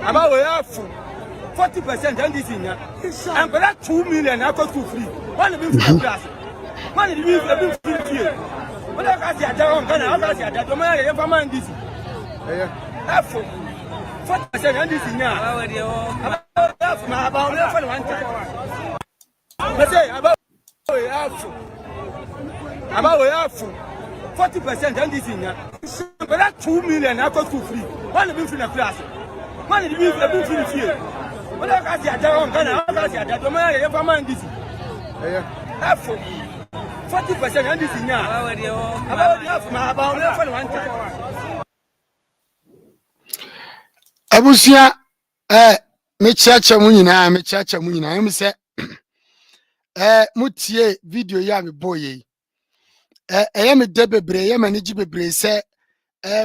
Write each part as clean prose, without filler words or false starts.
About we have 40% and this in ya. And for that 2 million, I got 2 free. One of them free class. One of them free here. But I can't see a down, I can't see a down. I never mind this. Have 40% and this in ya. About one time. But say about we have 40% and this in ya. But that 2 million, I got 2 free. One of them free class. One of them free here. But I can't see a down, I can't see a down. I never mind this. Have 40% and this in ya. About one time. Abusia mechacha munyina em se mutie video ya me boye eye me de bebre ye manage bebre se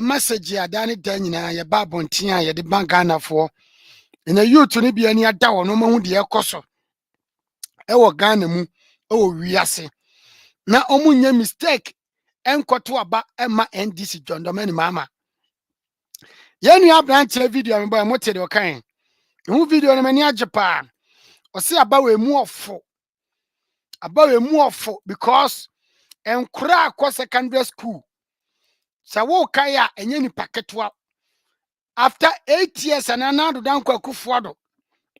message adane dan nyina ye ba bonten a ye de bangana fo na youth ne bia ni ada wo no mahu de ekoso e wo Ghana mu e wo wiase na omunya mistake enkoto aba ema NDC jondomani mama yenu ya branch video me boy mote de okan hu video no mani ajepa o se abawe mu ofo because enkura akọ secondary school sa wo kaya enye ni paketwa after 8 years ananado dan kwakufodo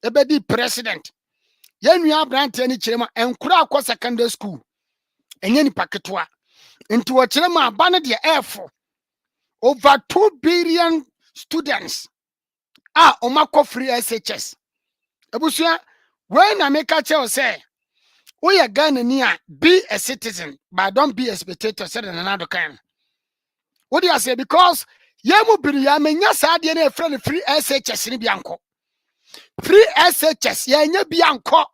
ebedi president yenu ya branch ni kirema enkura akọ secondary school enye ni paketwa nti wo kirema aba ne de efo over 2 billion students omako free SHS ebusia when I make a tell say we are Ghana near be a citizen but don't be a spectator said another kind. What do you say? Because yemu biri ya menya saade na friend free SHS ni bianko free SHS ya nya bianko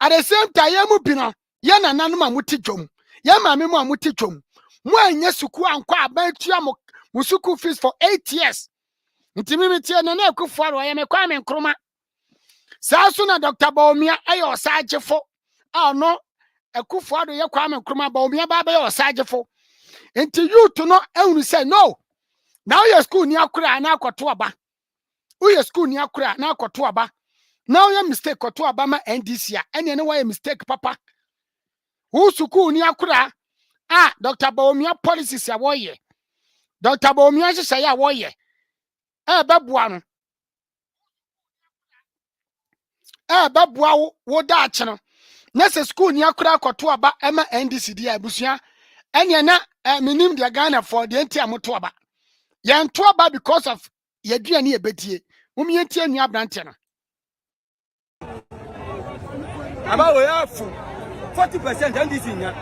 at the same time yemu bino ya nananum amuti dwom ya maame mu amuti dwom mu anya suku anko abantua mu suku fees for 8 years. Ntimimi tie na ekufo ya mekwa me nkroma saso na Dr. Bawumia ayo osagefo no ekufo ye kwa me nkroma Bawumia ba yo osagefo enti youth no ehunu say no now your school ni akura na akoto aba your school ni akura na akoto aba now your mistake koto aba ma NDC a ene ne why mistake papa who school ni akura Dr. Bawumia policies ya woye Dr. Bawumia say ya woye babua no babua wo da ache no na se school ni akura akoto aba ema NDC dia abusua ene na minim dia Ghana for the enti amoto aba ye nto aba because of ye duane ye betie mum ye ntie nua brante no about we have 40% NDC nya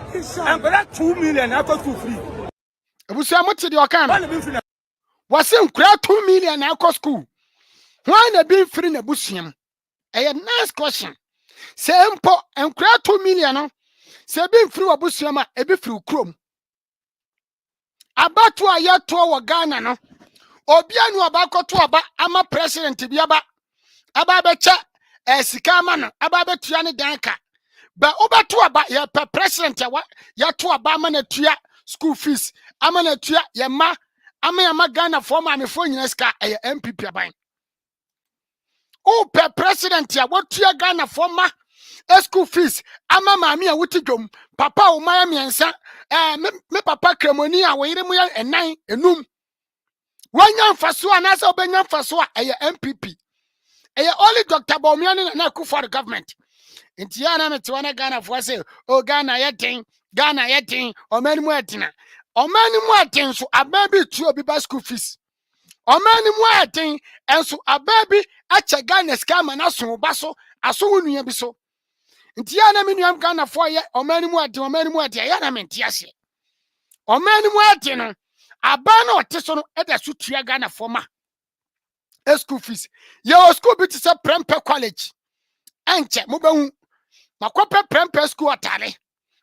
and for that 2 million I got 2 free abusua mote de okan was in 2 million na akọ school why na be free na busiam a nice question say mpo en 2 million no say be free wabusiam a e be free krom abatu ayato wo Ghana no obi anu abakoto aba ama president bi aba becha sika ama no aba betua ne danka ba obato aba ya president ya to aba ama na tua school fees ama na tua ya ma ama Ghana for ma me fo nyina ska MPP aban pe president ya wotua Ghana for ma school fees ama maami a wuti dwom papa o ma miensa me papa kremoni a wo yire mu ya enan enum wanya mfaso anasa obenya mfaso a MPP only Dr. Bawumia na for the government nti ya na mete wana Ghana for say o Ghana yetin omani mu atina omani mu atin so ababi tu obi ba school fees omani mu atin enso ababi acha Ghana scam na so ba so aso wonua bi so nti ya na menuam Ghana for ye omani mu atin ya na menti ase omani mu atin no aba na oteso no eda so tua Ghana for ma school fees your school bit is a Prempeh college enche mo behu makope Prempeh school atare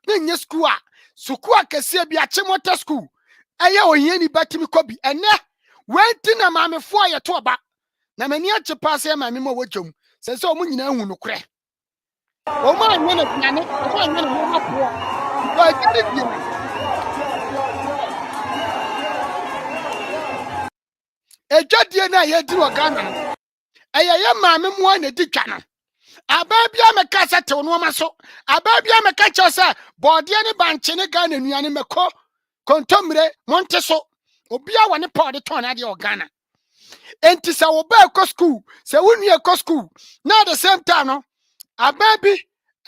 na nye school a suku akese bi achemota school eye ohiani batimi kobi ene wenti na maamefo aye to ba na mani ache pass ya maame mo wodwom se se o mu nyina hu no kure o ma anye na piane o ma anye na mo mapo o jari bi ejadie na ye di wo Ghana Eye maame mo na di twa no. Ababia meka se te no ma so. Ababia meka che se bode ne banche ne Ghana nuane meko kontomre monte so. Obia wone pod ton na de Ghana. Enti se wo ba ko school, se wonu e ko school. Na at the same time no, ababi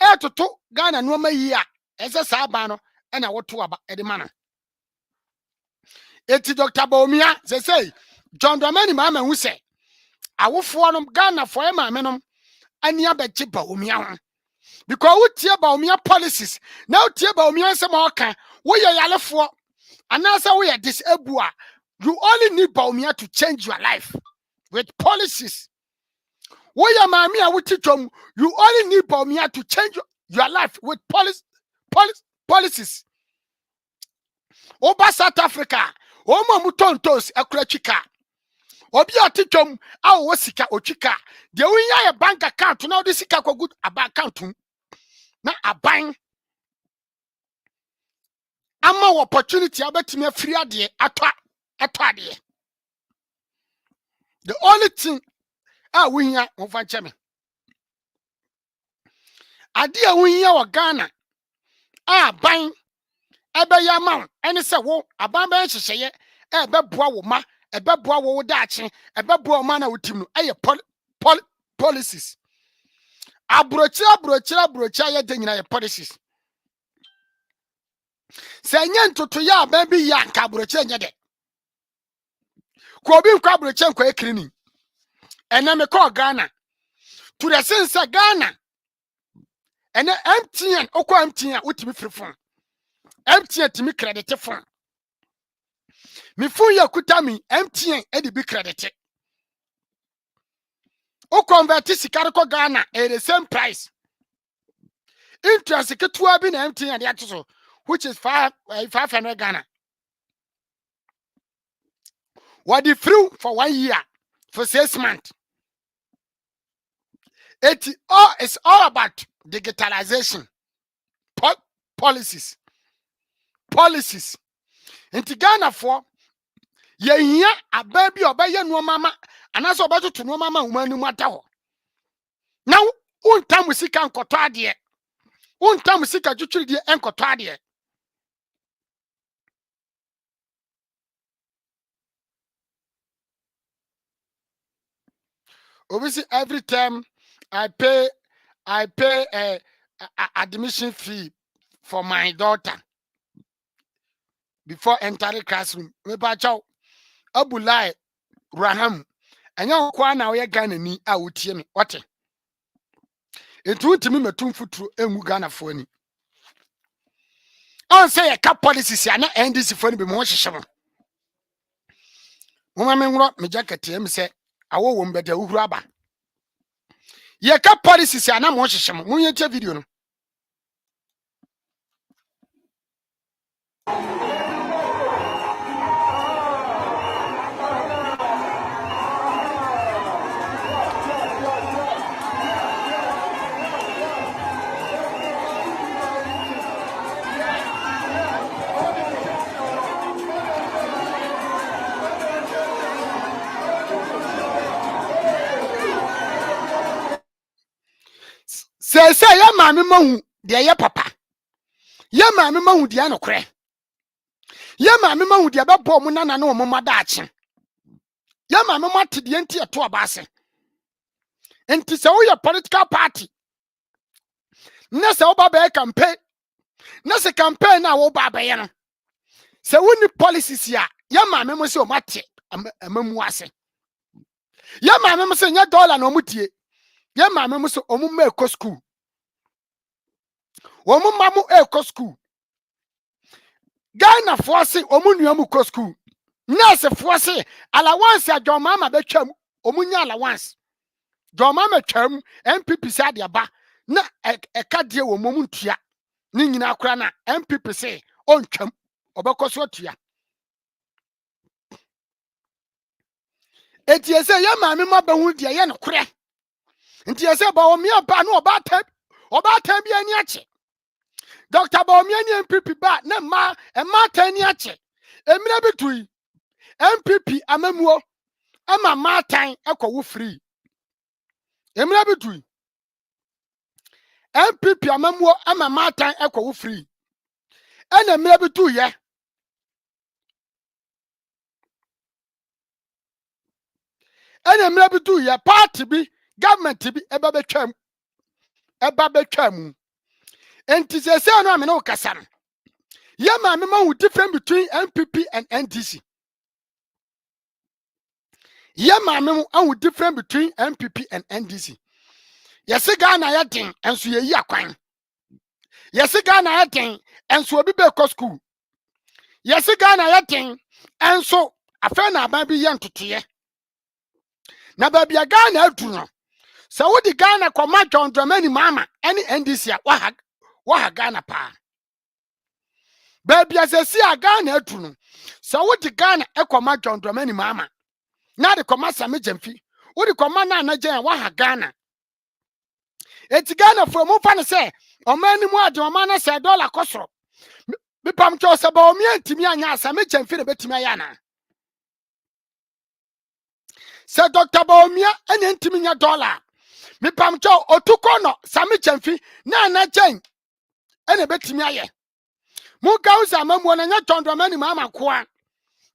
etoto Ghana no ma yi a ese sa aba no e na woto aba e de mana. Enti Dr. Bawumia say John Dramani mama hu se awofo no Ghana fo e maame no ani abeche Bawumia ho. Because we tie Bawumia policies. Now tie Bawumia se ma oka, wo ye yalefo anasa we ye disable. You only need Bawumia to change your life with policies. Wo ye maame a wutitom, you only need Bawumia to change your life with policies. Oba South Africa, Oma mutontos ekrachika. Obi atitom a wo sika ochika. De winya a bank account now this sika ko good a bank account. Na aban ama opportunity abetime free ade atwa ade. The only thing we here over cheme. Ade a we here wa Ghana ban ebe ya ma ene se wo aban ba hyehyeye ebe boa wo ma ebe boa wo daache ebe boa ma na wotim no eye policies. Abrochi ya de nyina ye policies. Se nye ntoto ya aban bi ya nka abrochi nye de. Ko obi nkwa abrochi nkwa ekrini. Ene me ko Ghana. To the sense Ghana. Ene MTN okwa MTN utimi free phone. MTN timi credit phone. Mi phone ya kutami MTN edi bi credit. O convert sikari ko Ghana at the same price. Interest ketua bi na MTN de so which is 500 Ghana. What the free for 1 year for 6 months. It's all about digitalization. Policies. Inti Ghana for ye hia ababi obaye no mama anaso obato to no mama umanu mata ho. Now untam sika nkoto ade. Untam sika twitwiri de enkoto ade. Obviously every time I pay a admission fee for my daughter before entering classroom. Me ba chaw Abulai Raham. Anya kwa na we Ghana ni a wotie me. Ote. Etu ntimi metum futuro engu Ghana fo ani. On say a cap policies ya na NDC fo ni be mo hyehye mo. Mo ma me ngro me jacket em se awo wo mbede uhuru aba. Ye cap policies ya na mo hyehye mo. Mo yete video no. Say ya maame mahu de ye papa. Ye maame mahu de anokre. Ye maame mahu de bebo mu nana na omoma daache. Ye maame mate de enti eto abase. Enti se wo ye political party. Na se wo ba be campaign. Na se campaign na wo ba be ye no. Se wo ni policies ya ye maame mo se o mate amamu ase. Ye maame mo se nya dollar na omutie. Ye maame mo se omu ma eko school. Omu mamu eko school. Ghana force omu nuamu ko school. Nurse force allowance a John mama betwam omu nya allowance. John mama twam MPP sa de ba na eka de wo momu ntua. Ni nyina akora na MPP say ontwam obekoso tua. Eti ese ye maame ma behu de ye no kore. Nti ese Bawumia ba no oba tam bi ani ache. Dr. Bawumia ni MPP ba na ma tani ache. Emira bitui MPP amamuo ama matan ekwo wo free. Emra bitu. MPP amamuo ama matan ekwo free. Ena emra bitu ye. Ena emra bitu ye party bi government bi eba betwam. Eba betwam. Enti sese no amene okasa no. Ye ma me ma hu difference between MPP and NDC. Ye ma me hu difference between MPP and NDC. Yesi Ghana ya den enso ye yi akwan. Yesi Ghana ya den enso obi be ko school. Yesi Ghana ya den enso afa na aban bi ye ntotoye. Na ba bia Ghana adu no. Se wo di Ghana koma John Dramani mama any NDC a wa Ghana pa. Ba bia se si a Ghana adu no. Se wo di Ghana ekoma John Dramani mama. Na de koma Sami Jemfi. Wo di koma na anajen wa Ghana. Eti Ghana for mo fa ne se o mani mu ade o mana se dollar kosoro. Mi pam cho se Bawumia ntimi anya Sami Jemfi ne betimi aya na. Se Dr. Bawumia ene ntimi nya dollar. Mi pam cho otuko no Sami Jemfi na anajen ene betimi aye. Mu ga usa mamu na nya John Dramani mama koa.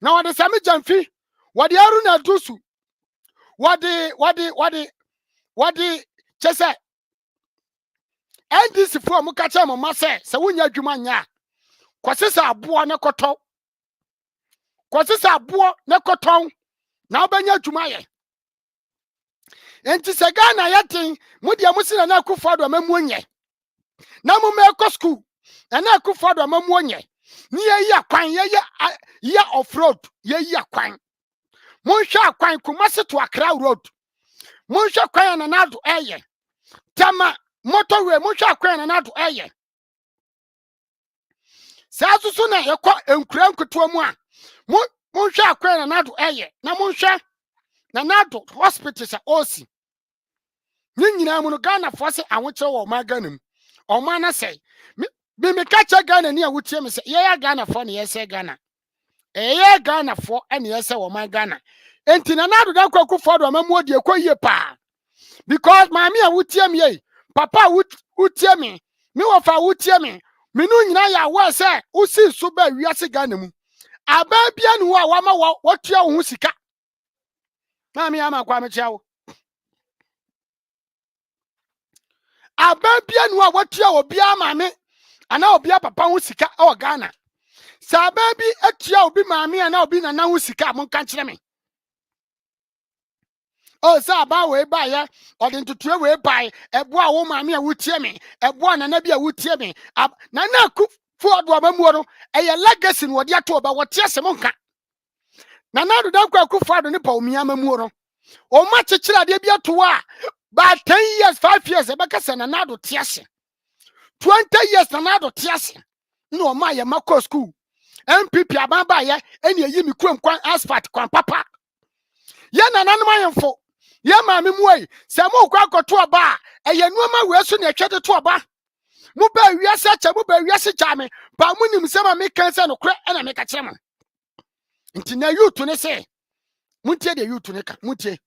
Na wade Sami Jemfi wade Aruna Dusu. Wade chese NDC fo mu ka che mama se wunya adwuma nya kwasesa abo ne koto kwasesa abo ne koton na obanya adwuma ye enti se Ghana yatin mu dia musina na akufo do mamu onye na mu me ko school na akufo do mamu onye ni ye ya kwan ye off road ye ya kwan mu hwa kwan Kumasi to Accra road mu hwa kwan na nado eye tama motorway mu hwa kwan na nado eye Sasusu na yekọ enkura nkuto mu a mu hwa akwan na nado eye na mu hwa na nado hospital sa osi nyina mu no Ghana force awoche wo ma Ghana mu o ma na sei me kacha Ghana ni awutie me sei ye Ghana for na yese Ghana ye Ghana for ene yese wo ma Ghana enti na nado da kwakufo do ma mu odi ekoyie pa because maami awutie me ye papa wutie me me wo fa wutie me minu nyina ya wa se usi so ba wiase Ghana mu aba bia nu a wa ma wotua wo sika maami ama kwa me chiawo aba bia nu a wotua obi amaame ana obi papa wo sika o Ghana sa aba bi atua obi maami ana obi nana wo sika mo kan kire me o sa ba we ba ya odintutu we ba ebo a wo maami a wutie me ebo a nana bi a wutie me nana ku fu odo amamuo no eye legacy no de ato ba wote asem nka nana do dan kwa ku fu ado ne Bawumia amamuo no o ma chechira de bi ato a ba 10 years 5 years e beka se nana do te ase 20 years nana do te ase no o ma ye mako school MPP ababa ye eni eyi mi kurom kwan asphalt kwan papa ye nana no mayemfo ye maami muoi se mo kwa akoto oba eye nuoma we so na etwede to oba mu ba wiase acha mu ba wiase jame ba mu nim se ma me kan se no kre na me ka kire mo nti na youth ne se muntie de youth ne ka muntie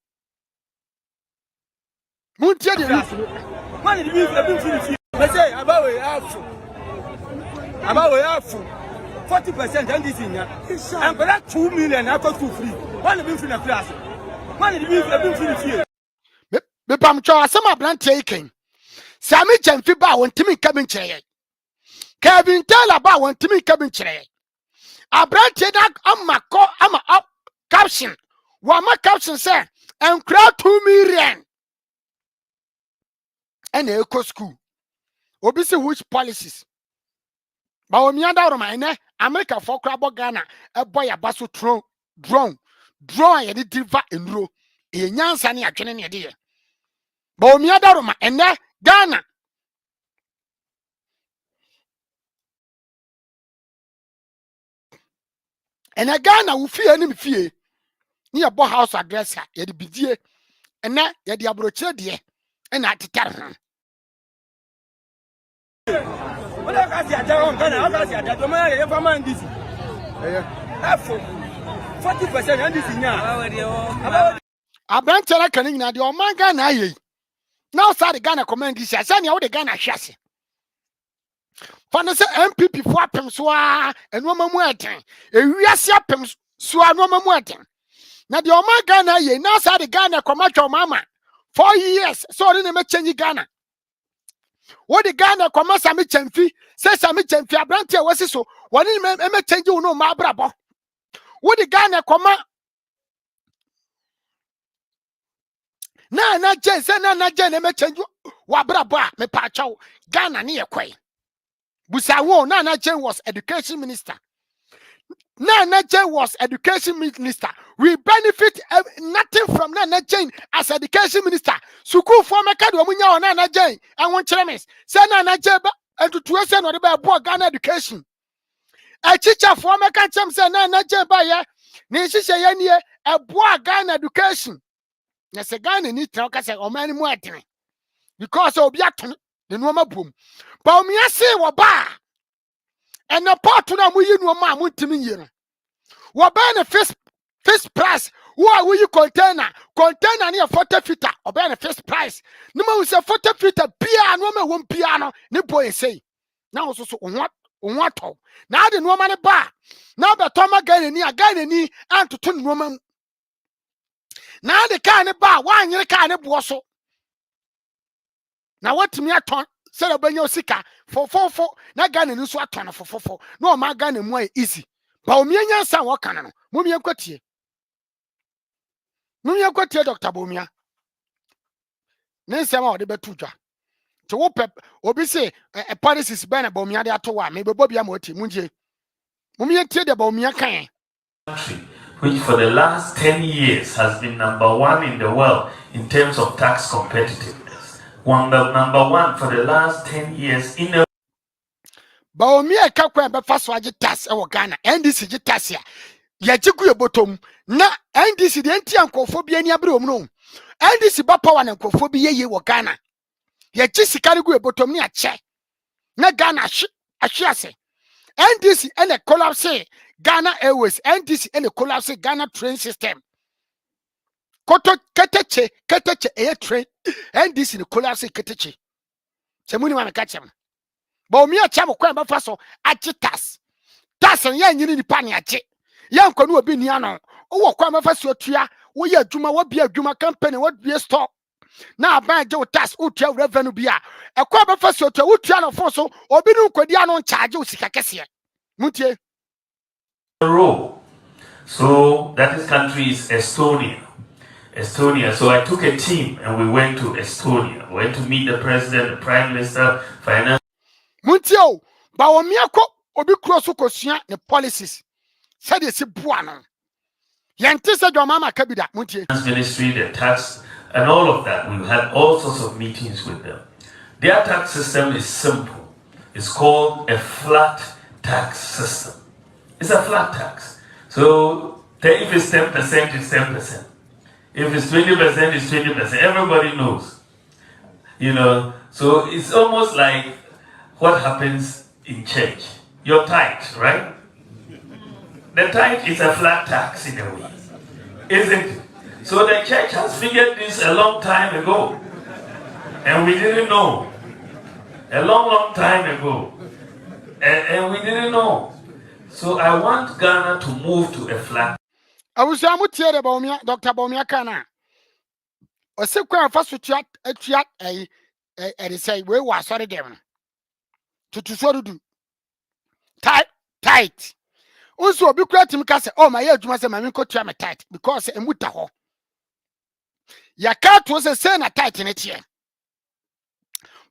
de youth man the youth finish me say abawe afu 40% and this nya and for that 2 million I got to free one been free na class man the youth finish me pam cho asema brante iken Sami Jemfi ba wontimi kabin kire Kevin Taylor ba wontimi kabin kire abrante da ama up caption wa ma caption say enkra 2 million and eco school obi say which policies Bawumia da ro man ne America for krabo Ghana e boy abaso drone ye di diva enro e nyansa ne adwene ne de ye Bawumia da ro man ene Ghana ene Ghana wo fie ni fie ni ye bo house address a ye de bidie ene ye de abrochire de ena atetar ho wala ka si ada on Ghana aka si ada to ma ye fa man this 40% and this nya abrante na kan nyina de o man Ghana ayi now say Ghana command this say na wo de Ghana hwase fa no say MPP fo apem so a enoma mu eten ewiase apem so a enoma mu eten na de o ma Ghana ye now say the Ghana commercial mama 4 years so they me change Ghana what the Ghana commercial me chamfi say sami chamfi abrante wasi so woni me change wo no ma brabo what the Ghana commercial na je say na je na me change wa brabo a me pa chaw Ghana ne yekwai busa wo na je was education minister na je was education minister we benefit nothing from na je as education minister school for meka do munya na je and won cheremes say na je ba entutu say no de ba bo Ghana education a teacher for meka chem say na je ba ye ni hihye ye nie e bo Ghana education na se Ghana ni tran ka say o man mu atene because obi aton ne no ma bom Bawumia say wo ba and the part na mu yi no ma mu ntimi yi no wo ba na first price who will you container near 40 feet or be the first price no ma say 40 feet pia no ma won pia no ne boy say now so what now the no man ba now be to ma Ghana ni antoto no ma now the car ne ba wan yire car ne bo so na what me aton say the banyo sika for na Ghana ni so aton for no ma Ghana mu easy Bawumia nyansa wo kan no mumia kwatie Dr. Bawumia ne nsema wo de betu dwa to wo pep obi say policies be na Bawumia de ato wa me bebo bia ma oti munje mumia tie de Bawumia kan which for the last 10 years has been #1 in the world in terms of tax competitiveness. Number one for the last 10 years in a Bawumia ka kwa be fa so age tax e wo Ghana NDC ge tax ya ya jigu ebotom na NDC de anti ankofo bi ani abre omno NDC ba power na ankofo bi yeye wo Ghana ya ji sikari gu ebotom ni ache na Ghana ahwe NDC ene collapse Ghana Airways NDC ene collapse Ghana train system koto keteche train NDC ne collapse keteche semuni ma meka chem Bawumia chamo kwa ba fa so achitas tas ya nyini ni pa ne ache ya nkwa no obi ni ano wo kwa ma fa so tua wo ya adwuma wo bia adwuma company wo bia store na ban je tas utua revenue bia e kwa ba fa so tua wo tua no fo so obi nu kwadi ano charge usika kese mutie so that is country is Estonia. So I took a team and we went to Estonia. We went to meet the president, the prime minister, finance. Muntio, Bawumia ko obi cross kosua ne policies. Said they say buano. Yante said your mama kabida. Muntie. Ministry, the tax, and all of that. We had all sorts of meetings with them. Their tax system is simple. It's called a flat tax system. It's a flat tax. So if it's 10%, it's 10%. If it's 20%, it's 20%. Everybody knows. You know, so it's almost like what happens in church. Your tithe, right? The tithe is a flat tax in a way, isn't it? So the church has figured this a long time ago. And we didn't know. A long time ago. And we didn't know. So I want Ghana to move to a flat. I was Dr. Bawumia kana. O se kwa fa so tua say we wa sorry dem. To so do. Tight. Also obi kura tim ka say oh my adwuma say mami ko tua me tight because emuta ho. Ya ka to say na tight ne tie.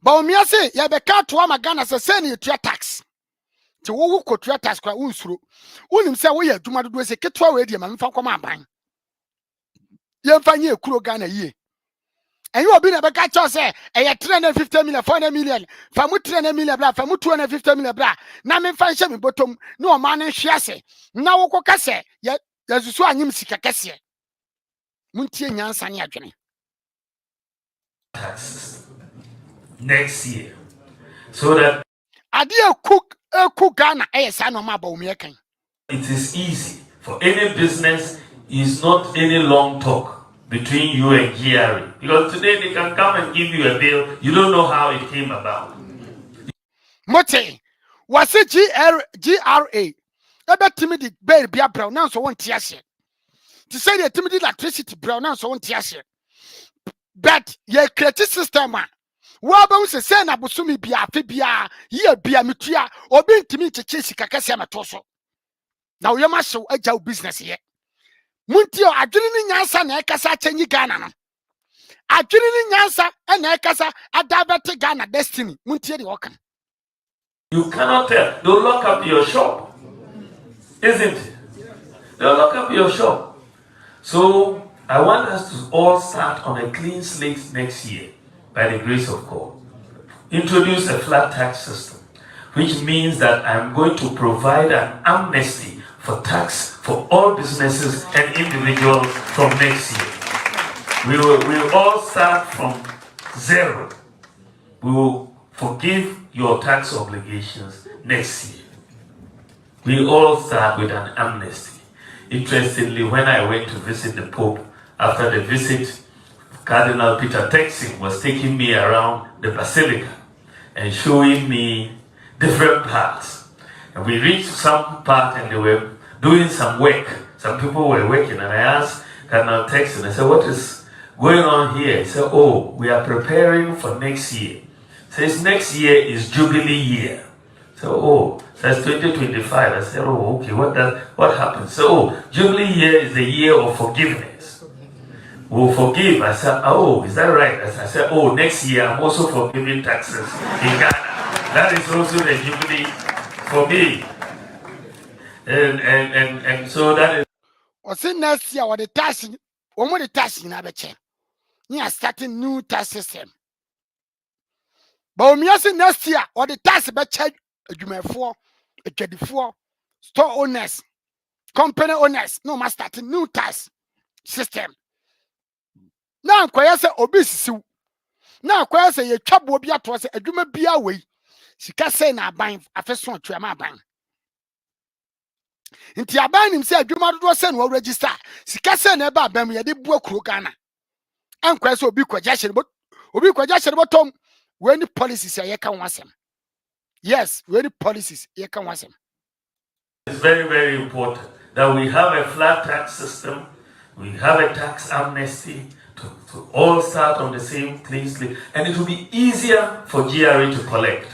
Bawumia say ya be ka to ma Ghana say na tua tax. Ti wo ko tua tax kwa unsuro. Unim say wo ya adwuma do say ketwa we die mami fa koma aban. Ye mfa nye ekuro Ghana yie. And you have been a back say, a 350 million, 400 million, Famu 300 million, Famu 250 million, na me fancy me bottom, no man and shase. Now, Cocase, yet, there's a swan him sick a cassia. Muntie Yansania Johnny. Next year. So that I dear cook Ghana, a son of my Bawumia. It is easy for any business, is not any long talk. between you and GRA. Because today they can come and give you a bill, you don't know how it came about. Mote, was it GRA? About timid baby be a brown now, so one tears. To say the timid electricity brown now, so one tears. But ye creative system. Waba se say na busumi bia fibia ye bia metua obi ntimi chechesi kakase amatoso. Na wo yema hyew agya business ye. Muntio adwene ni nyansa na ekasa chenyi Ghana no. Adwene ni nyansa na ekasa adabete Ghana destiny. Muntie de wokan. You cannot tell. They'll lock up your shop. Isn't it? They'll lock up your shop. So I want us to all start on a clean slate next year by the grace of God. Introduce a flat tax system, which means that I'm going to provide an amnesty for tax for all businesses and individuals from next year. We will all start from zero. We will forgive your tax obligations next year. We all start with an amnesty. Interestingly, when I went to visit the Pope, after the visit, Cardinal Peter Texing was taking me around the Basilica and showing me different parts. And we reached some part and they were doing some work. Some people were working, and I asked Cardinal Texing, I said, what is going on here? He said, oh, we are preparing for next year. Says next year is Jubilee year. So, oh, that's 2025. I said, oh, okay, what happens? So, oh, Jubilee year is the year of forgiveness. We'll forgive. I said, oh, is that right? I said, oh, next year I'm also forgiving taxes in Ghana. That is also the Jubilee for me. And so that is. Or say next year or the tax, or more the tax in Abeche. You are starting new tax system. Bawumia say next year or the tax be charge adwumafo, adwadifo, store owners, company owners, no must start a new tax system. Now kwaya say obisisi. Now kwaya say ye twabo bi ato say adwuma bia wei. Sika say na aban afeso atwama aban. Nti aban nim say adwuma dodo say no register. Sika say na eba aban ye de bu akuro Ghana. An kwaya say obi kwaja hye botom. When the policies are can want them. Yes, when the policies you can want them. It's very, very important that we have a flat tax system, we have a tax amnesty to all start on the same clean slate, and it will be easier for GRA to collect.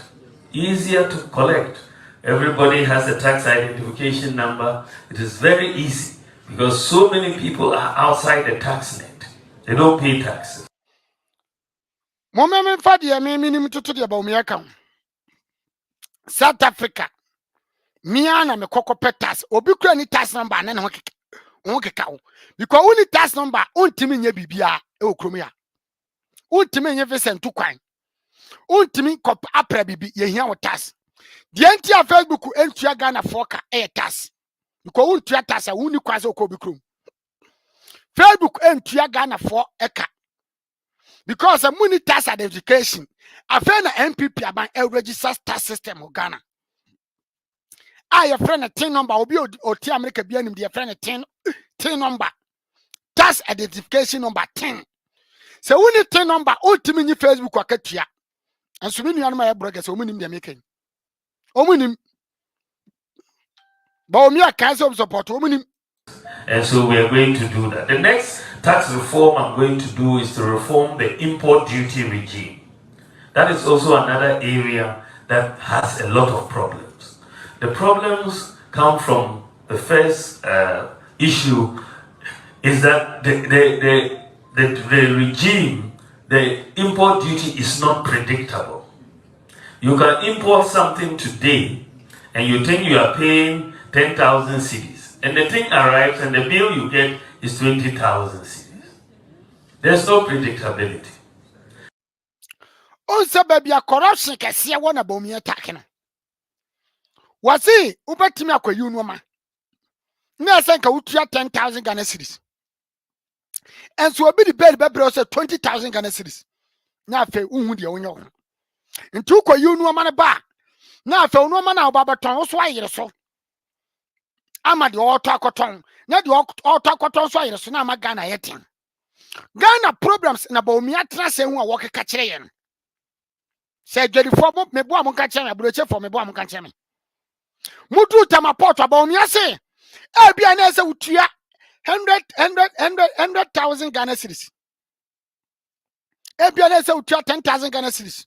Easier to collect. Everybody has a tax identification number. It is very easy because so many people are outside the tax net. They don't pay taxes. Moment for the minimum to the Bawumia account. South Africa. Miana me koko petas. Obi kura ni tax number and then honkeka. Because only tax number untimi nye bibia e okromia. Untimi nye vesen tu kwan. Untimi kop apre bibi ye hia wo tax. The entire Facebook entua Ghana foka e tax. Because untua tax a uni kwaze okobi krom. Facebook entua Ghana for eka. Because a money tax identification, a friend of MPP about a registered tax system of Ghana. I a friend a 10 number will be or T America be the friend a 10 number. Tax identification number 10. So we need 10 number ultimately Facebook or Katia. And so many my brothers so many making. Omunim Bawumia cancer support omunim. And so we are going to do that. The next tax reform I'm going to do is to reform the import duty regime. That is also another area that has a lot of problems. The problems come from the first issue is that the regime, the import duty is not predictable. You can import something today and you think you are paying 10,000 cedis. And the thing arrives and the bill you get is 20,000 cedis. There's no predictability. Also, baby, a corruption can see one about me attacking. Was he Ubertima ko you no man? No, I think I would 10,000 Ghana cedis. And so be the bed baby also 20,000 Ghana cedis. Now, if you would your own. And two ko you no man bar. Now, if you no man about Baton, so I so. I'm at the altar cotton. Not the altar cotton, so I am Ghana 18. Ghana problems na Bawumia trase hu a wo keka kire ye no. Se dwedifo mo mebo am ka kire me broche for mebo am ka kire me. Mudu tamaport Bawumia se e bia na se utua 100,000 Ghana cedis. E bia na se utua 10,000 Ghana cedis.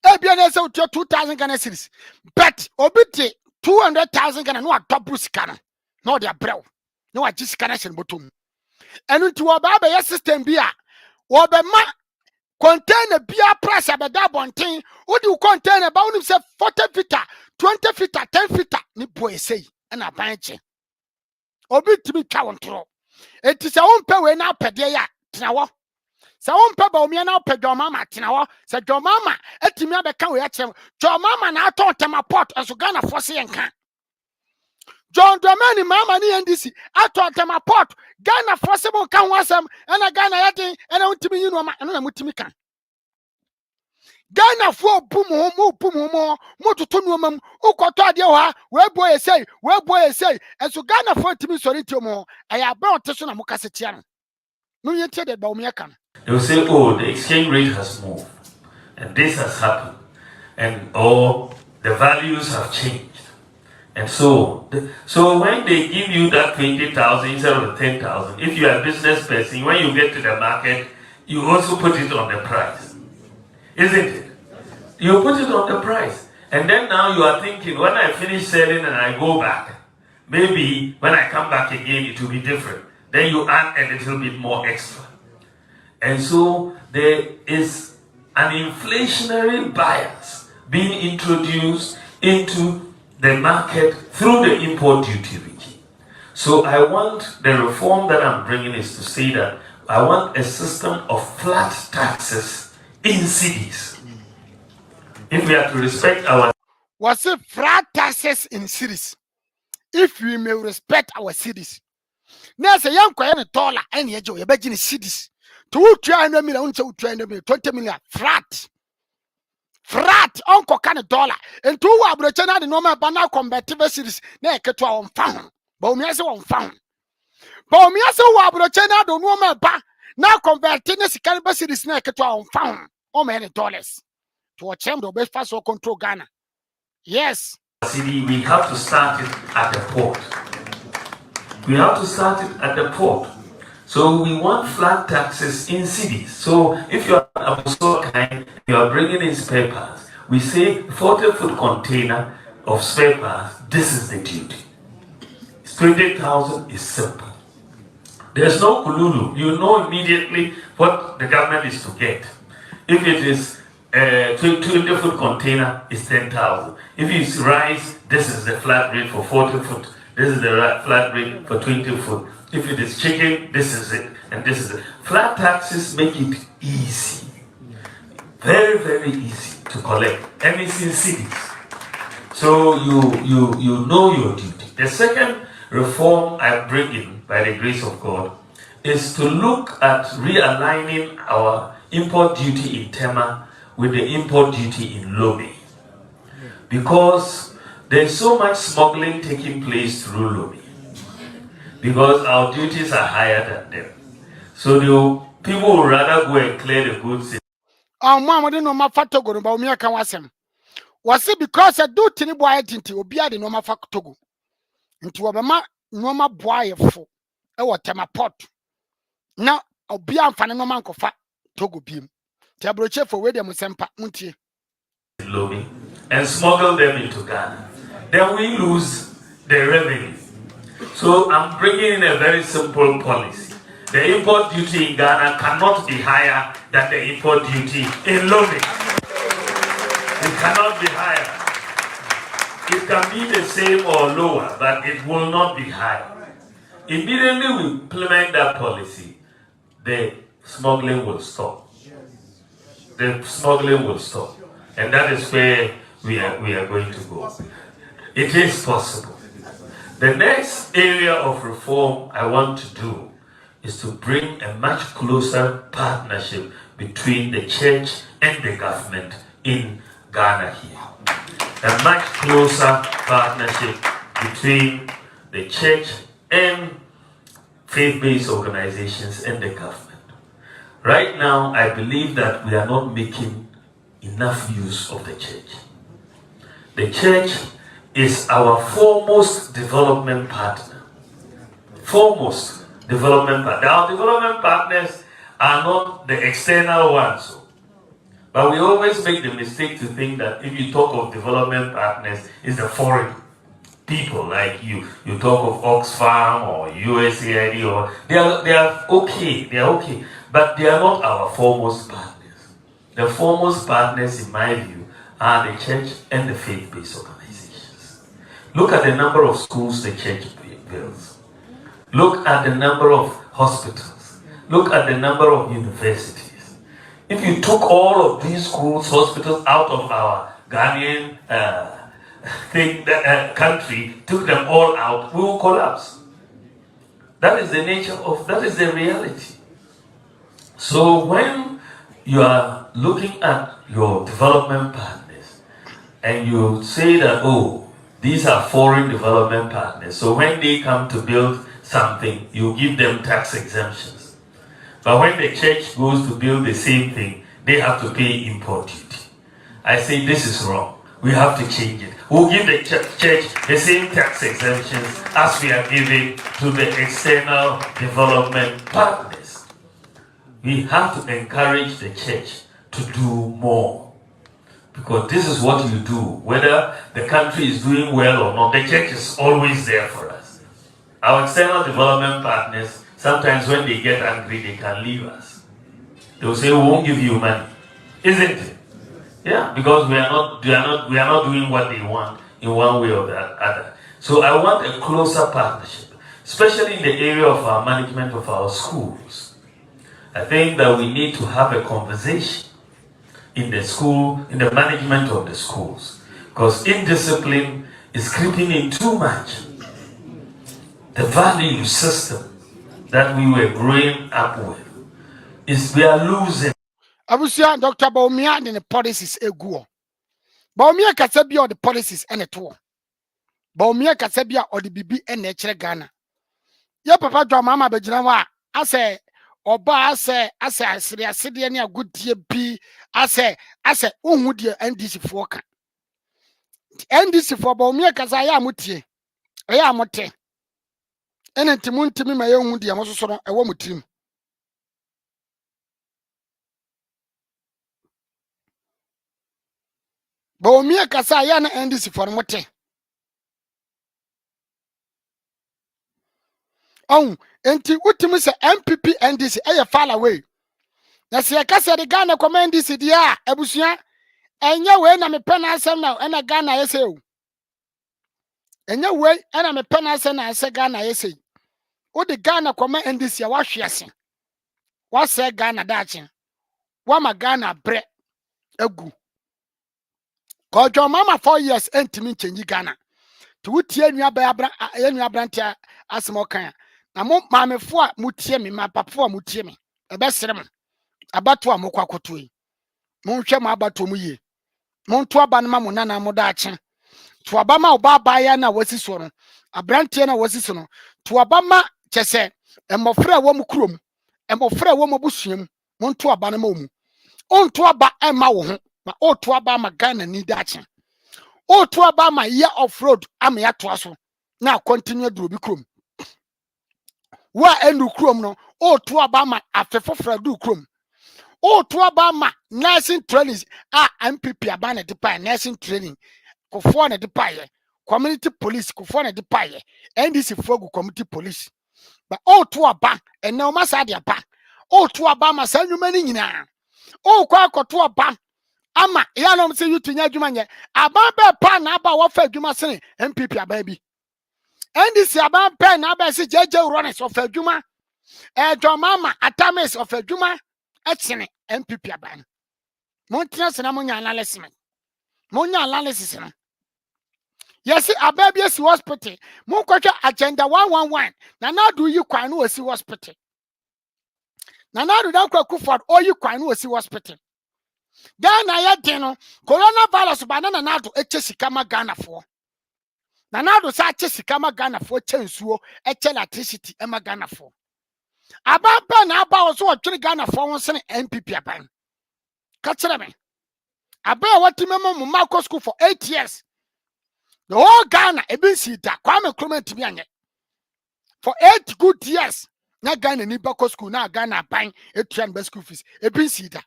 E bia na se utua 2,000 Ghana cedis. But obiti 200,000 Ghana no atop sika no. No dia brew. No a jisika na shen botom. Enu nti wo ba be system bia wo be ma container bia price abeda bonten wo di container ba wonim se 40 feet 20 feet 10 feet ni boy say na banche obi timi twa wontro enti se wo mpe we na apede ya tena wo se wo mpe Bawumia na apede mama tena wo se mama etimi abeka we ya kyem mama na aton temaport eso Ghana force yenka John Dramani mama ni NDC ato temaport Ghana force mo kan wasam na Ghana yatin na untimi yinu ma na mutimi kan Ghana fo bum mo tutu no mam ukoto ade ho we boy say enso Ghana fo timi sori tiomo aya ba oteso na mo kasetia no no yente de Bawumia kan. They will say, oh, the exchange rate has moved and this has happened and the values have changed. And so when they give you that 20,000 instead of the 10,000, if you are a business person, when you get to the market, you also put it on the price. Isn't it? You put it on the price. And then now you are thinking, when I finish selling and I go back, maybe when I come back again, it will be different. Then you add a little bit more extra. And so there is an inflationary bias being introduced into the market through the import duty regime. So I want the reform that I'm bringing is to say that I want a system of flat taxes in cities. If we are to respect our... Was it flat taxes in cities? If we may respect our cities. Now say young $1 and you be in cities. To 200 million, 200 million, 20 million flat. Flat uncle can $1 and 2 abrochana the normal banana convertible cities na keto on found. Bawumia se on found. Bawumia se wa abrochana the normal ba na converting the cities na keto on found. How many dollars? To a chamber best fast or control Ghana. Yes. City, we have to start it at the port. We have to start it at the port. So we want flat taxes in cities. So if you are also kind, you are bringing in spare parts. We say 40-foot container of spare parts, this is the duty. 20,000 is simple. There's no kululu. You know immediately what the government is to get. If it is 20-foot container, is 10,000. If it's rice, this is the flat rate for 40-foot. This is the flat rate for 20-foot. If it is chicken, this is it, and this is it. Flat taxes make it easy, very, very easy to collect, and it's in cities. So you know your duty. The second reform I bring in, by the grace of God, is to look at realigning our import duty in Tema with the import duty in Lome. Because there's so much smuggling taking place through Lome. Because our duties are higher than them. So the people would rather go and clear the goods. Mama didn't know my factor go about me. I can was him. Was it because I do tiny boy into Obia the normal factor go into a mama normal boy for our tema pot. Now, Obia and Fanny Manco fat Togo beam. Tabroche for William Sempa Munti. And smuggle them into Ghana. Then we lose the revenue. So I'm bringing in a very simple policy. The import duty in Ghana cannot be higher than the import duty in Lome. It cannot be higher. It can be the same or lower, but it will not be higher. Immediately we implement that policy, the smuggling will stop. The smuggling will stop. And that is where we are going to go. It is possible. The next area of reform I want to do is to bring a much closer partnership between the church and the government in Ghana here. A much closer partnership between the church and faith-based organizations and the government. Right now, I believe that we are not making enough use of the church. The church is our foremost development partner. Foremost development partner. Our development partners are not the external ones. But we always make the mistake to think that if you talk of development partners, it's the foreign people like you talk of Oxfam or USAID, or they are okay, but they are not our foremost partners. The foremost partners, in my view, are the church and the faith-based organizations. Look at the number of schools the church builds. Look at the number of hospitals. Look at the number of universities. If you took all of these schools, hospitals out of our Ghanaian country, took them all out, we will collapse. That is the nature of, that is the reality. So when you are looking at your development partners and you say that, oh, these are foreign development partners, so when they come to build something, you give them tax exemptions. But when the church goes to build the same thing, they have to pay import duty. I say this is wrong. We have to change it. We'll give the church the same tax exemptions as we are giving to the external development partners. We have to encourage the church to do more. Because this is what you do. Whether the country is doing well or not, the church is always there for us. Our external development partners, sometimes when they get angry, they can leave us. They will say, we won't give you money. Isn't it? Yeah, because we are not doing what they want in one way or the other. So I want a closer partnership, especially in the area of our management of our schools. I think that we need to have a conversation in the school, in the management of the schools, because indiscipline is creeping in too much. The value system that we were growing up with is we are losing. Abusia Dr. Bawumia and the policies egu. Bawumia kasabia or the policies and it all. Bawumia kasabia or the bibi and nature Ghana. Ya papa dwa mama bejinawa ase oba ase asiri asidi ne agudie bi ase unhu die NDC for ka. NDC for Bawumia kasa ya mutie. Ya mote. Ene ntimi ma ye unhu die mososo no ewo mutim. Bawumia kasa ya na NDC for mote. Oh, enti utimi se MPP NDC eye fall away. Na se kasa de Ghana kwa NDC dia abusua enye we na me pena asem na na Ghana yese o. Enye we na me pena asem na ase Ghana yese. O de Ghana kwa NDC a wahwe ase. Wa se Ghana dache. Wa ma Ghana bre agu. Ko jo mama 4 years entimi chenji Ghana. To wutie nua brantia asemo kan. Na mo maamefo a mutie me ma papo a mutie me ebesere mo abato a mokwa kotoyi monhwe mo abato mu ye monto aba no ma mo nana mo da ache to aba ma oba ba ya na wasi so no abrantie na wasi so no to aba ma chese emofra wo mu kurom emofra wo mu busuam monto aba no ma mu onto aba ema wo ho ma oto aba ma Ghana ni da ache oto aba ma year off road am ya to aso na continue duro bi kurom wa enu krom no o to abama afefofra du krom o to abama nursing training MPP abana de pa nursing training ko fo na de pa ye community police ko fo na de pa ye NDC fogu community police ba o to aba ena o masa de apa o to abama sa nwuma ni nyina o kwa akoto aba ama ya no mse yutu nya adwuma nye aba be pa na aba wo fa adwuma sene MPP aba bi NDC aban pen na be se jeje runners of adwuma John mama atames of adwuma etene MPP aban montia sena monya analysis no yes ababia si hospital mon kwatwa agenda 111 na do yi kwan no wasi hospital na do dan kwaku for oyi kwan no wasi hospital Ghana ya den no coronavirus ba na do eche sika ma Ghana for na do sa che sika ma Ghana for che nsuo eche electricity e ma Ghana for Ababa na aba so otwere Ghana for won sene MPP aban. Ka kire me. Aba wati memo mu Marco school for 8 years. The whole Ghana ebin sita Kwame Nkrumah ntimi anye. For 8 good years. Na Ghana ni Bako school na Ghana aban etuan be school fees. Ebin sita.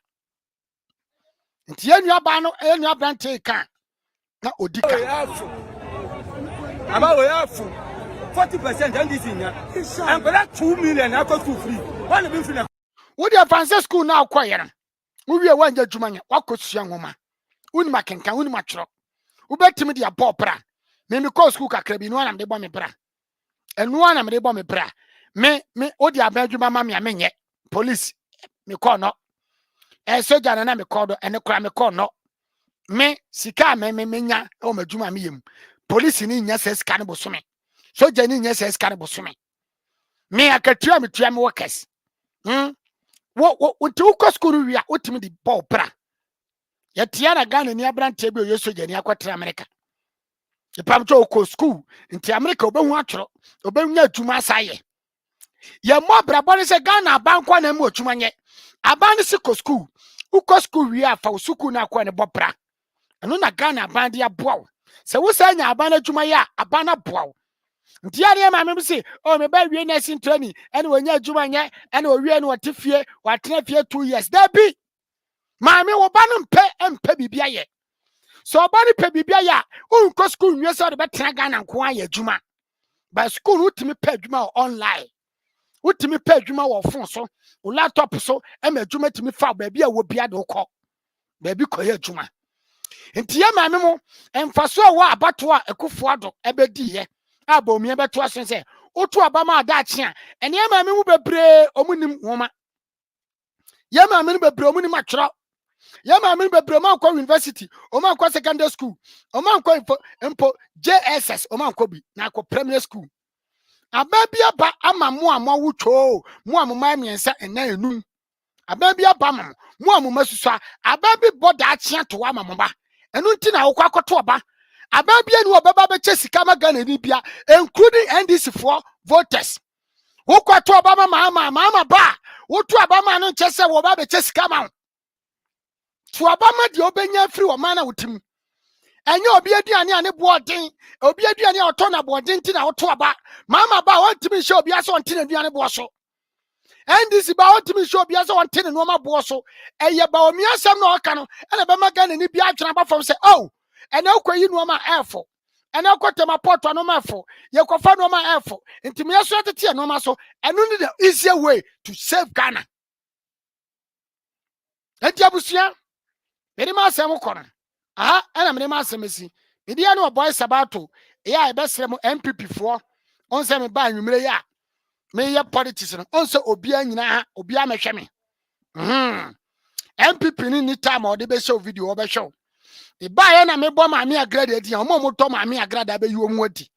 Nti enu aba no enu abrante kan na odika. Aba we afu 40% and this in ya. And for 2 million I got school free. One be free. Wo dia fancy school na akoye no. Wo wie wanja dwumanya wakosua nwoma. Uni makenkan uni matro. Wo betimi dia ball bra. Me call school kakra bi no na me bo me bra. Enu na me bo me bra. Me odi abadwuma ma me amenye. Police me call no. Soja na me call do ene kra me call no. Me sika me nya o madwuma me yem. Police ni nya se sika ne bosome. Soja ni nya se sika ne bosome. Me akatua me tua me workers. Wo ti uko school wi a otimi di ball bra. Ya tia na Ghana ni abrante bi o soja ni akwatra America. E pam to uko school nti America obehu atworo obehu adwuma asaye. Ye mo brabo ne se Ghana abankwa na mu adwuma nye. Aban se ko school. Uko school wi a fa usuku na akwa ne bobra. Eno na Ghana aban de aboa. Se wo sa nya aban adwuma ya aban na boa. Nti ya ma me se o me ba wie nursing training ene wonya adwuma nye ene o wie ne wotifie watena fie 2 years. Da bi ma me wo ba no mpe bibia ye. So ba ni pe bibia ya unko school nwe so de betena Ghana nko aye adwuma. Ba school utimi pe adwuma online. Utimi pe adwuma wo phone so, o laptop so, e ma adwuma timi fa ba bia wo bia de ukọ. Ba bi koye adwuma. Nti ya ma me mo emfaso wo abato a ekufo ado ebedi ye. Bawumia beto asen se otu abama adachi a ene ya ma me mu bebre omunim nwoma. Ya ma me bebre omunim atworo. Ya ma me bebre ma kwa university, o ma kwa secondary school, o ma kwa impo JSS, o ma kwa bi na kwa primary school. Ababia ba ama mo wutwo, mo amoma miensa ena enum. Ababia ba mam, mo amoma susua, ababi boda achia to wa mamoma. Enu nti na wokwa akoto oba. Ababia ni obaba be chesika magana ni bia, including NDC for voters. Wokwa to oba mama ba, wotu abama no chese wo ba be chesika ma. To abama di obenya free wo mana wutim. Enye obi aduane ane boodin, obi aduane oto na boodin ti na woto aba. Mama ba wantimi show obi aso onti na aduane bo so. NDC ba wantimi show obi aso onti na no ma bo so. Eye Bawumia asem na oka no, ena be magana ni bia atwena ba fam say, "Oh, ena okwayi no ma efo. Ena okotema porto no ma efo. Ye kofa no ma efo. Nti me so tete no ma so, eno ni the easier way to save Ghana." Enti abusia, me ma asem ko no. Aha, ena me ma asem si. Me dia no boy sabato, ya e besre mo MPP fo. On se me ba anwumre ya. Me ye politics no. On se obi anyina ha, obi amehwe me. MPP ni time o de be show video o be show. E ba ye na me bo ma me agrade adi, o mo to ma me agrade abe yi o mu adi.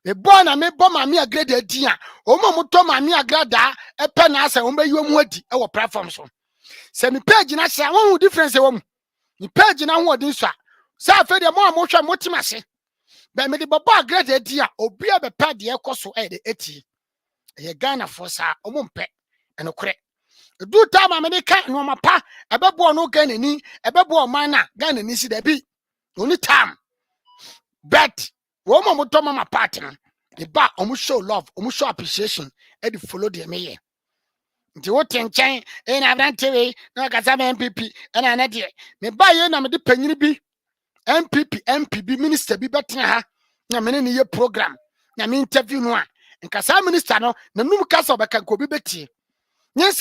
Me bo na me bo ma me agrade adi a, o mo to ma me agrade e pe na asa o be yi o mu adi e wo platform so. Se me page na sha, won difference e wo mu. Ni page na ho odin so a. Sa fe de mo hwe motimase. Be me de bobo agrade adi a, obi a be pa de ekoso e de eti. E Ghana for sa o mo mpe enokure. Do time me ka no mapa ebebo no Ghana ni ebebo man na Ghana ni si da bi only time but wo mo to mama party no the ba omo show love omo show appreciation e dey follow the me nti wo tenchen e na abrante we na ka sa MPP na na de me ba ye na me de panyini bi MPP minister bi betena ha na me ne ye program na me interview no a nka sa minister no na num ka sa obeka ko bi betie. There is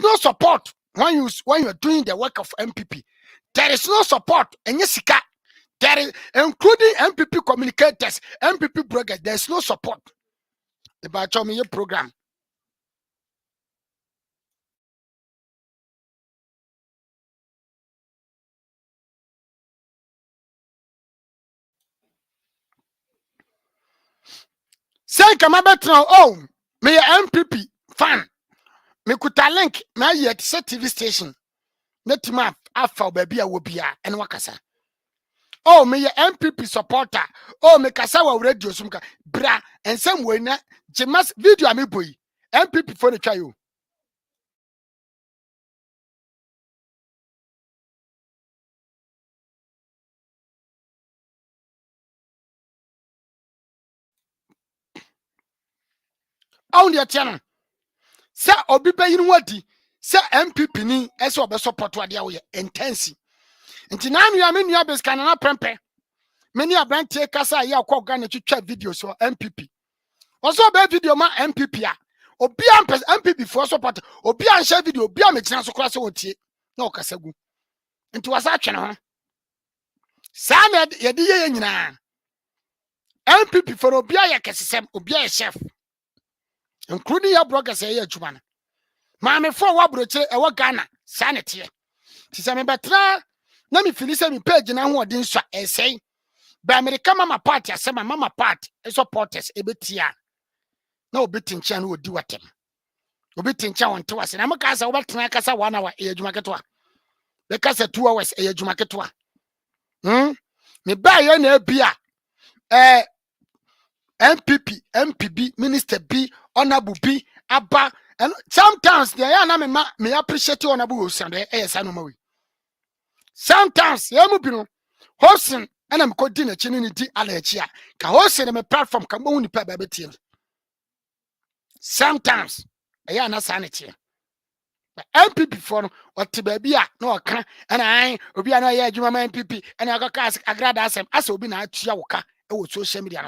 no support when you are doing the work of MPP. There is no support, and yes, there is including MPP communicators, MPP bloggers. There is no support. The Bawumia program. Say, come about now. Oh, me MPP fan. Me kuta link na yet TV station. Net map afa baby a wobia and wakasa. Oh, me ye MPP supporter. Oh, me kasa wa radio sumka. Bra, and some way na jemas video ami boy. MPP for the chayo. On the channel. Sa obi be yin wadi. Sa MPP ni eso be support wadi ya intense. Nti na anu ya me nua beska na prempe. Many abrantie kasa ya kwa Ghana twitwa video so MPP. Also be video ma MPP a. Obi am MPP for support. Obi an share video, obi am metina so kra se wotie. Na okasagu. Nti wasa atwe ne ho. Sa na ye de ye nyina. MPP for obi a ye kesesem, obi a chef. Including your bloggers ye adwuma no. Ma me for wa broche e wo Ghana, sa ne tie. Ti se me betra na me fili se me page na ho odin so esei. Ba America mama party asema mama party supporters ebetia. Na obeti ncha na odi watem. Obeti ncha wonte wase na maka sa obetena kasa 1 hour e adwuma ketwa. Be kasa 2 hours e adwuma ketwa. Me ba ye na bia MPP, MPB, Minister B, Honorable B, Abba, and sometimes they are not me appreciate Honorable Sunday, Sanomawi. Sometimes, Yamubino, hosting, and I'm called dinner chinity allergia, ka hosting a platform, Kamuni Pabatil. Sometimes, I am not sanity. But MPP for what Tibia, no, and I will be an MPP, and I got cast a grad as will be not Chiaoka, or social media.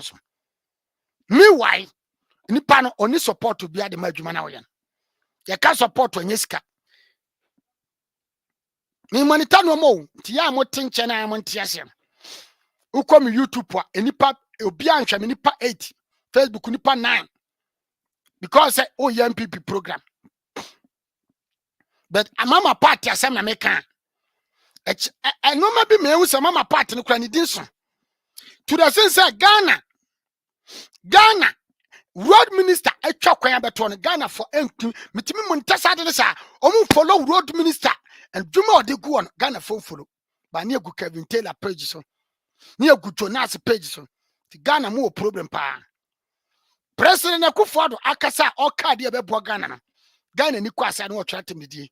Meanwhile, nipa no oni support to be at the madwuma na oyen. Ye ka support onye sika. Me monita no mo, ti ya mo tinche na mo ntiase. Uko me YouTube a nipa obi anhwa me nipa 8, Facebook nipa 9. Because oh MPP program. But a mama party asem na me kan. E no ma bi me hu se mama party no kra ni din so. To the sense Ghana road minister etwa kwan abeto no Ghana for enku mitimi montasa de sa omu follow road minister and dwuma ode gu on Ghana for follow ba na egu Kevin Taylor page so na egu Jonas page so ti Ghana mo problem pa president Akufo-Addo akasa o card e bebo Ghana no Ghana ni kwasa na o twate medie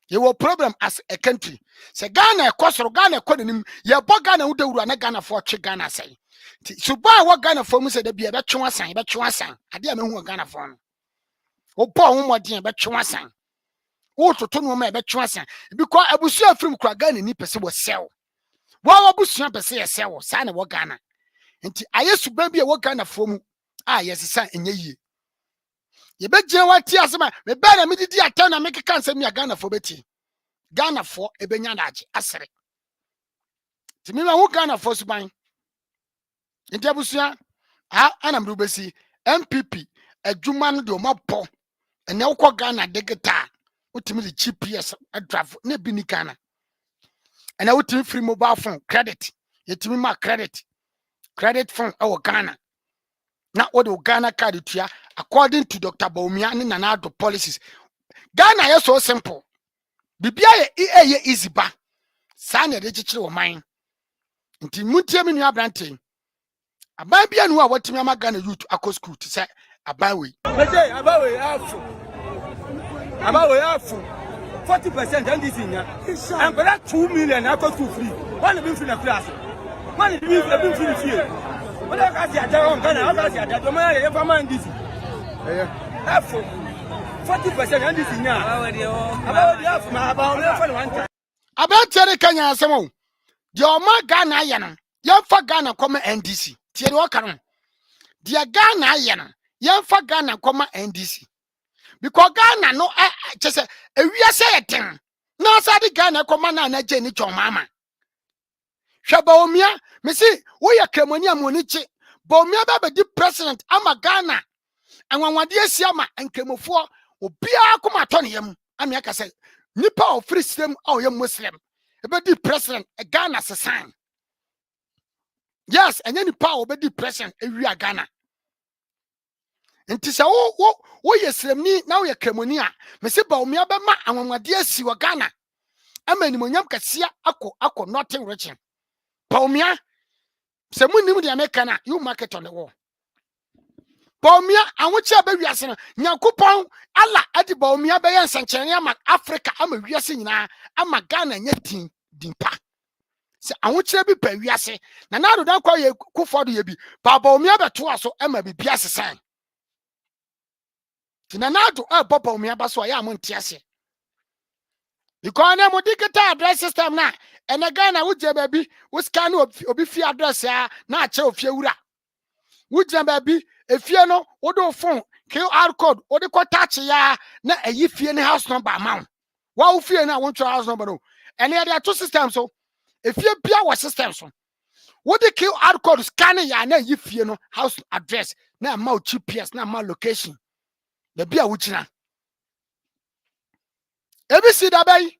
ye wo problem as a country se Ghana ekosoro Ghana ekonim ye bo Ghana wo dawuru na Ghana for twe Ghana sai so ba wo Ghana for mu se da bia be twe asan ade a mehu Ghana for no wo bo ho modin be twe asan wo toto no ma be twe asan because abusu afrim kura Ghana ni pese wo sell wo abusu pese ye sell sa na wo Ghana nti ayesu ba bia wo Ghana for mu a yesesa enye yie ye be gye wati asema me ba na medidi atan na make kan se mi Ghana for beti Ghana for ebenya daje asere ti mi ma wo Ghana for suban nti abusuya anamru besi MPP adwuma no de o mapo ene wo Ghana digita utimi di GPS adraf na bi ni Ghana ene utimi free mobile phone credit yetimi ma credit phone e wo Ghana na wo de Ghana card tua according to Dr. Bawumia and Nanado policies. Ghana is so simple. Bibia ye easy ba. Sana de chichire wo man. Nti muntie me nua brante. Aban bia no a watimi ama Ghana youth akọ school to say aban we. Meje abawe afu. 40% and this in ya. And for that 2 million akọ school free. One be free na class. One be free free. What I see at home Ghana, I see at home man e fa man this. Afu 40% and this in ya. Abawe afu ma abawe fa no wan. Aba tere kanya asemo. De o ma Ghana ye no. Ye fa Ghana koma NDC. Tie de o kan. De Ghana ye no. Ye fa Ghana koma NDC. Because Ghana no chese ewiase yeten. Na sa de Ghana koma na je ni chomama. Hwa Bawumia me si wo ya kremoni amonichi Bawumia ba di president ama Ghana anwanwade asiama nkemofo obia akoma to ne yam ame aka say nipa of free system o yam Muslim e be di president Ghana sesan yes anya nipa o be di president ewia Ghana nti se wo yesremni na wo ya kremoni a me si Bawumia ba ma anwanwade asi wo Ghana ama nimonyam kasia akọ nothing reaching Bawumia se munim de America na you market on the wall. Bawumia anwoche ba wiase no Nyankopon ala ade Bawumia be yen sankyene ama Africa ama wiase nyina ama Ghana nya dimpa. Se anwoche bi pa wiase na do dan kwa ye kufodo ye bi Bawumia beto aso ama bibia sesan. Tina do Bawumia ba so ya amonte ase. Because na mo digital address system na ene Ghana wuje baby wo scan obi fi address ya na ache ofie wura. Wuje baby efie no wo do phone QR code wo de ko touch ya na ayi fie ne house number amount. Wa wo fie na wo house number no. Ene ya two systems so efie bia wo system so. Wo de QR code scan ya na ayi fie no house address na ma GPS na ma location. The bia wo china. ABC da bay.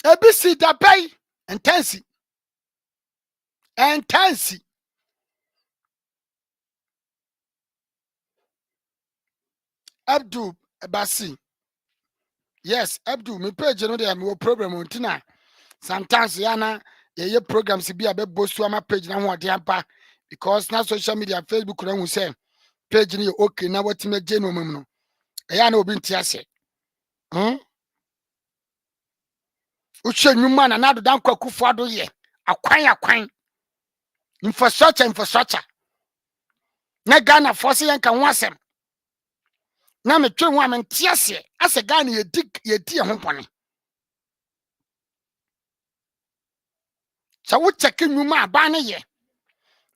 ABC da bay. Intense. Abdul Basi. Yes, Abdul, me page no dey me problem untina. Sometimes yana ye programs bi abe bostu ama page na ho de ampa because na social media Facebook na hu say page ni okay na what me je no mum no. Eya na obi ntiase. Uche nyuma na do dan kwakufu ado ye. Akwan. Infrastructure. Na Ghana force yen kan wasem. Na me twe ho amentiase ase Ghana ye di ho pone. So wo check nyuma aba ne ye.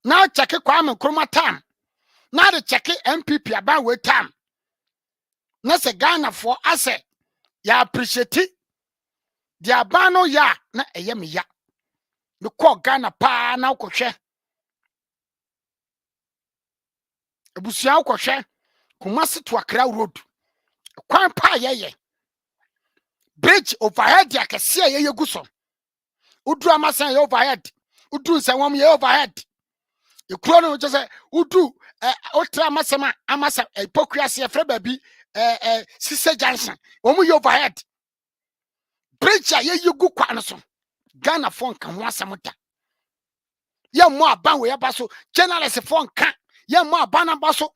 Na check Kwame Nkrumah time. Na de check MPP aba we time. Na se Ghana for ase ya appreciate di aba no ya na eye me ya. Me call Ghana pa na ukohwe. Ebusia ukohwe. Kumasi to Accra road. Kwan pa ye. Bridge overhead ya kese ye guso. Udu amasan ye overhead. Udu nsawam ye overhead. Ekuro no je say udu otra amasama amasa hypocrisy e fra baby Sise Junction. Omu ye overhead. Bridge ya ye gu kwa no so. Ghana phone kan ho asamta. Ye mo aban we baso journalist phone kan. Ye mo aban na baso.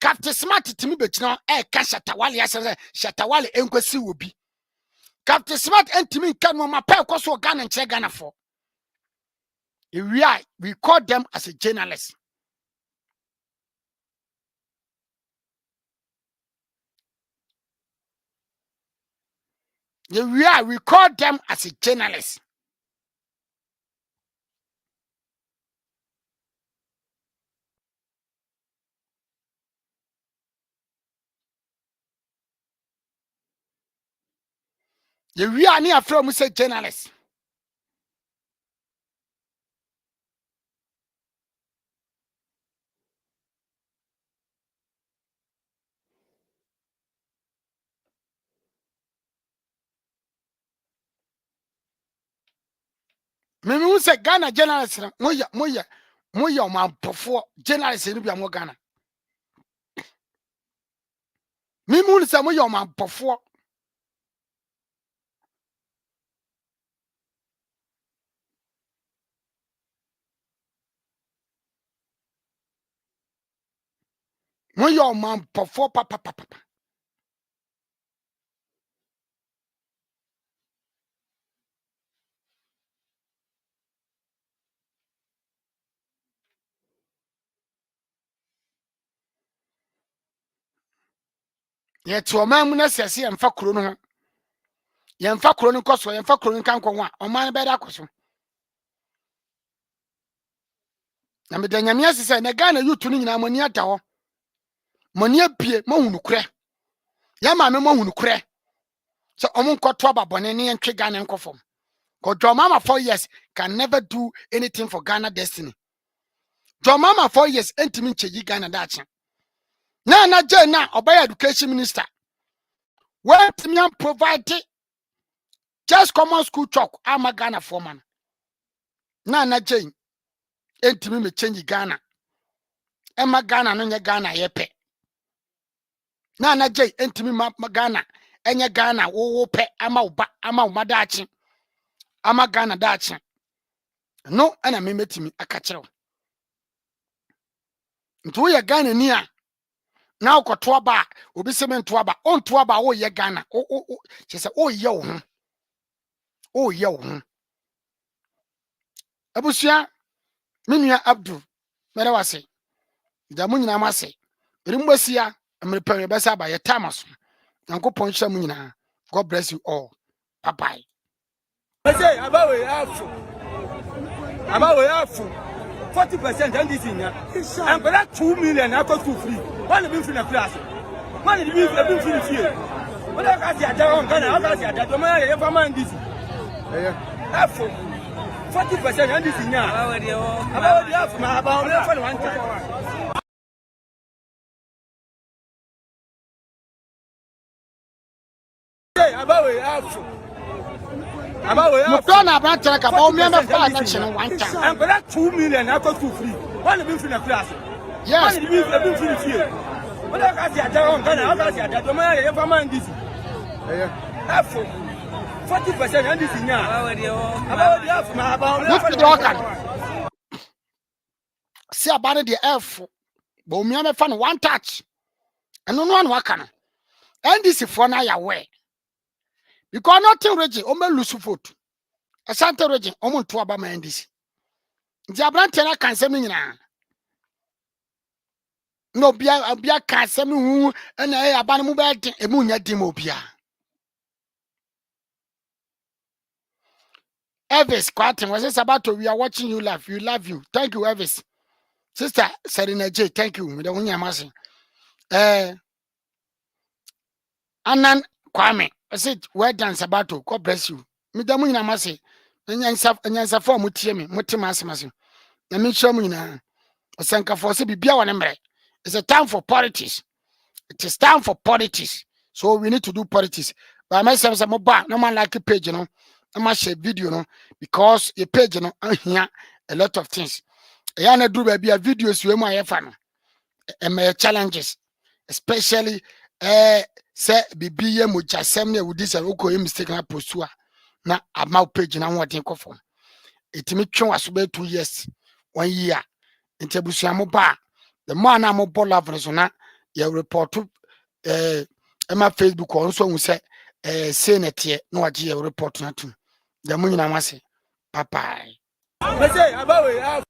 Captain Smart timi betina ka Shatawale asese Shatawale enkwesi obi. Captain Smart entimi kan no ma pa ekoso Ghana nche Ghana for. We call them as a journalist. We call them as a journalist. We are near from say journalists. Me say Ghana journalists moya man pofo journalists ni bia mo Ghana. Me say moya man pofo. Moya man pofo papa. Ye to man mu na sese emfa kuro no ho. Ye emfa kuro no koso, ye emfa kuro no kan ko ho a o man be da koso. Na me da nyame asese na Ghana yutu ni nyina mani ata ho. Mani apie mahunu kure. Ya ma me mahunu kure. So omun koto ababone ne ntwe Ghana nkofom. Because John Mama 4 years can never do anything for Ghana destiny. John Mama 4 years entimin cheji Ghana dacha. Na je na obey education minister. When Timian provide just common school chalk ama Ghana foreman. Na je entimin me change Ghana. Emma Ghana no nye Ghana yepe. Na je entimin ma Ghana enye Ghana wo pe ama uba ama umadachi ama Ghana dachi no ana me metimi aka kire wo nto ye Ghana ni a na ukoto ba obi se me nto ba on to ba wo ye Ghana o se o ye wo ho o ye wo ho abusua menua Abdul mere wase da mu nyina mase rimbosia amrepa besa ba ye tamaso yankopon hya mu nyina. God bless you all. Bye bye. I say about we have 40% and this in ya. And for that 2 million I got 2 free. One been free in class. One been free here. But I got ya down Ghana, I got ya that man ever man this. Have 40% and this in ya. About the half my about one time. About we have Mutona Branchaka, Bawumia, one time. And for that 2 million, I got 2 free. One been free in class. Yes. One been free here. But I got ya down Ghana, I got ya that man ever man this. Have 40% and this in ya. About the half my about see about the F. Bawumia me fan one touch. And no one wakana. And this is for now your way. Because nothing regi o me lose vote. Asante regi o mo to aba man this. Nti abrante na kan sem nyina. No bia kan sem hu na e aba no mu be den e mu nya dim obia. Elvis Quatin was Sabato, we are watching you live. We love you. Thank you, Elvis. Sister Serena J, thank you. Me don't hear Anan Kwame, I said, well done, Sabato. God bless you. Me don't hear Masi. Nyansa for Mutiemi, Mutimas. I mean, show me now. Sanka for Sibia one embre. It's a time for politics. It is time for politics. So we need to do politics. But myself, I'm no man like a page, you know. I must share video, no, because a page, you know, here a lot of things. I do baby videos with my fan and my challenges, especially say BBM which I send me with this and okay mistake na postua na amount page na what think of it me twen was 2 years 1 year intebusia mo ba the man na mo ball so na you report my Facebook on so we say say net here no agi report na to the money na mase bye bye. I say about we have